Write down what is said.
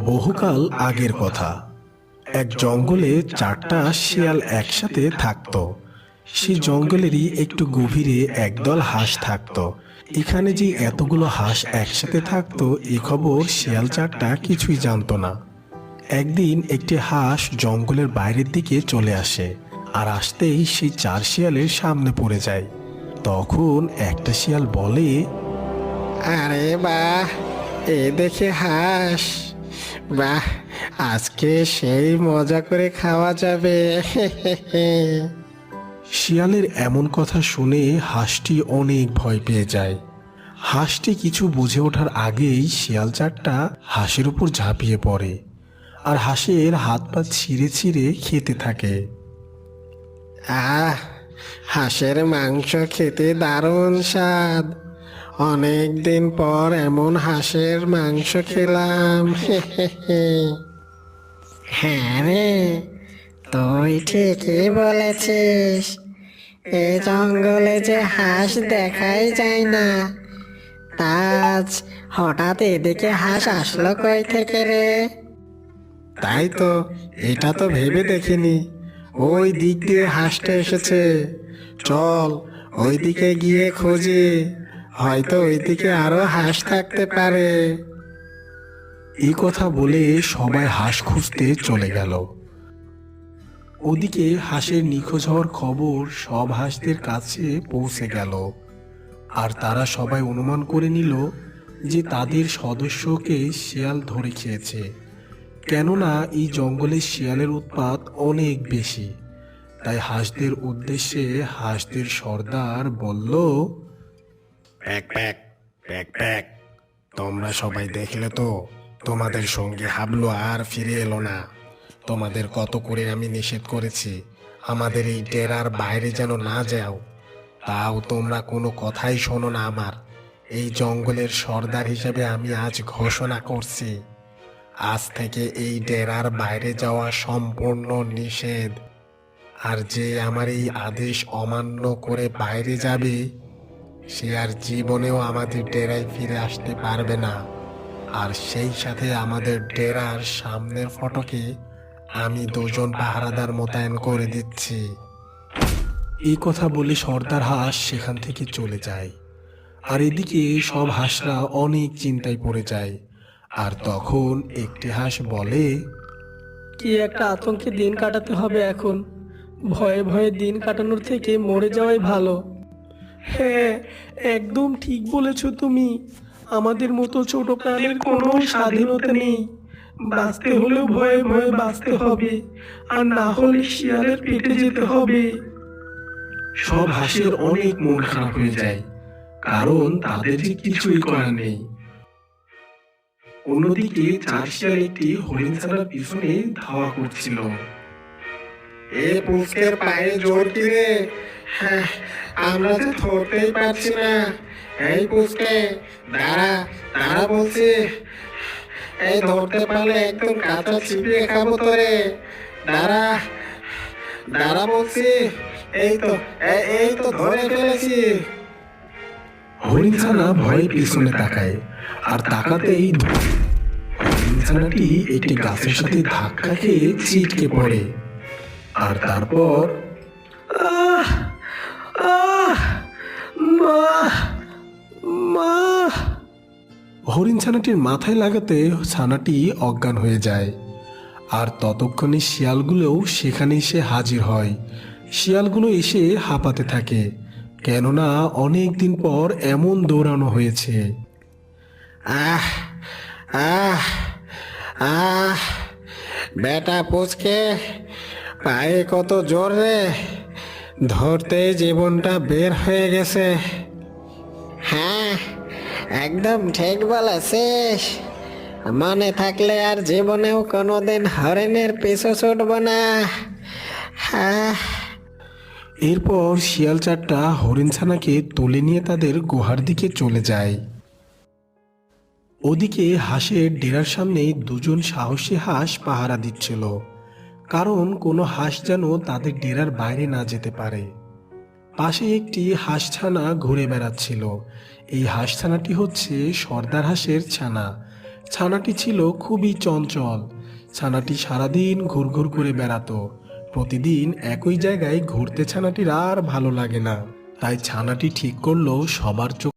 বহুকাল আগের কথা। এক জঙ্গলে চারটা শিয়াল একসাথে থাকতো। সেই জঙ্গলেরই একটু গভীরে একদল হাঁস থাকতো। এখানে যে এতগুলো হাঁস একসাথে থাকতো এ খবর শিয়াল চারটা কিছুই জানতো না। একদিন একটি হাঁস জঙ্গলের বাইরের দিকে চলে আসে, আর আসতেই সেই চার শিয়ালের সামনে পড়ে যায়। তখন একটা শিয়াল বলে, আরে বাহ, এ দেখে হাঁস, বাহ, আজকে সেই মজা করে খাওয়া যাবে। শিয়ালের এমন কথা শুনে হাঁসটি অনেক ভয় পেয়ে যায়। হাঁসটি কিছু বুঝে ওঠার আগেই শিয়াল চারটা হাঁসের উপর ঝাঁপিয়ে পড়ে, আর হাঁসের হাত পা ছিঁড়ে ছিঁড়ে খেতে থাকে। আহ, হাঁসের মাংস খেতে দারুণ স্বাদ। অনেক দিন পর এমন হাঁসের মাংস খেলাম। হ্যাঁ রে, তুই ঠিকই বলেছিস। এ জঙ্গলে যে হাঁস দেখাই যায় না, আজ হঠাৎ এদিকে হাঁস আসলো কই থেকে রে? তাই তো, এটা তো ভেবে দেখিনি। ওই দিক দিয়ে হাঁসটা এসেছে। চল, ওই দিকে গিয়ে খুঁজি, হয়তো ওইদিকে আরো হাঁস থাকতে পারে। এই কথা বলে সবাই হাঁস খুঁজতে চলে গেল। ওদিকে হাঁসের নিখোঁজ হওয়ার খবর সব হাঁসদের কাছে পৌঁছে গেল, আর তারা সবাই অনুমান করে নিল যে তাদের সদস্যকে শিয়াল ধরে খেয়েছে। কেননা এই জঙ্গলে শিয়ালের উৎপাত অনেক বেশি। তাই হাঁসদের উদ্দেশ্যে হাঁসদের সর্দার বলল, প্যাক প্যাক, প্যাক প্যাক, তোমরা সবাই দেখলে তো, তোমাদের সঙ্গে হাবলু আর ফিরে এলো না। তোমাদের কত করে আমি নিষেধ করেছি আমাদের এই ডেরার বাইরে যেন না যাও, তাও তোমরা কোনো কথাই শোনো না আমার। এই জঙ্গলের সর্দার হিসেবে আমি আজ ঘোষণা করছি, আজ থেকে এই ডেরার বাইরে যাওয়া সম্পূর্ণ নিষেধ। আর যে আমার এই আদেশ অমান্য করে বাইরে যাবে, সে আর জীবনেও আমাদের ডেরায় ফিরে আসতে পারবে না। আর সেই সাথে আমাদের ডেরার সামনের ফটকে আমি দুজন পাহারাদার মোতায়েন করে দিচ্ছি। এই কথা বলে সর্দার হাঁস সেখান থেকে চলে যায়। আর এদিকে সব হাঁসরা অনেক চিন্তায় পড়ে যায়। আর তখন একটি হাঁস বলে, কি একটা আতঙ্কে দিন কাটাতে হবে এখন। ভয়ে ভয়ে দিন কাটানোর থেকে মরে যাওয়াই ভালো। হ্যাঁ, একদম ঠিক বলেছো তুমি। আমাদের মতো ছোট প্রাণের কোনো স্বাধীনতা নেই। বাঁচতে হলেও ভয়ে ভয়ে বাঁচতে হবে, আর না হলে শিয়ালের পেটে যেতে হবে। সব হাঁসের অনেক মন খারাপ হয়ে যায়, কারণ তাদের যে কিছুই করার নেই। অন্যদিকে চার শিয়াল একটি হরিণ ছানার পিছনে ধাওয়া করছিল। এ পুচকের পায়ে জোর কি রে? হ্যাঁ, আমরা তো ধরতেই পারছি না। এই পুচকে, দাঁড়া, দাঁড়া বলছি। এই ধরতে পারলে একদম কাঁচা চিবিয়ে খাবো তোরে। দাঁড়া, দাঁড়া বলছি। এই তো, এই তো ধরে ফেলেছি। হরিণ ছানা ভয়ে পিছনে তাকায়, আর তাকাতেই হরিণ ছানাটি একটি গাছের সাথে ধাক্কা খেয়ে ছিটকে পড়ে। আর তারপর আহ আহ মা মা হরিণ ছানাটির মাথায় লাগাতে ছানাটি অজ্ঞান হয়ে যায়। আর ততক্ষণে শিয়ালগুলোও সেখানে এসে হাজির হয়। শিয়ালগুলো এসে হাঁপাতে থাকে, কেননা অনেক দিন পর এমন দৌড়ানো হয়েছে। আহ আহ আহ, বেটা পুচকে, পায়ে কত জোর রে! ধরতে জীবনটা বের হয়ে গেছে। হ্যাঁ, একদম ঠিক বলেছিস। মনে থাকলে আর জীবনেও কোনোদিন হরিণের পিছু ছুটব না। হ্যাঁ। এরপর শিয়াল চারটা হরিণ ছানাকে তুলে নিয়ে তাদের গুহার দিকে চলে যায়। ওদিকে হাঁসের ডেরার সামনে দুজন সাহসী হাঁস পাহারা দিচ্ছিল, কারণ কোনো হাঁস যেন তাদের ডেরার বাইরে না যেতে পারে। পাশে একটি হাঁসছানা ঘুরে বেড়াচ্ছিল। এই হাঁসছানাটি হচ্ছে সর্দার হাঁসের ছানা, ছানাটি ছিল খুবই চঞ্চল। ছানাটি সারাদিন ঘুরঘুর করে বেড়াতো। প্রতিদিন একই জায়গায় ঘুরতে ছানাটির আর ভালো লাগে না। তাই ছানাটি ঠিক করলো সবার চোখ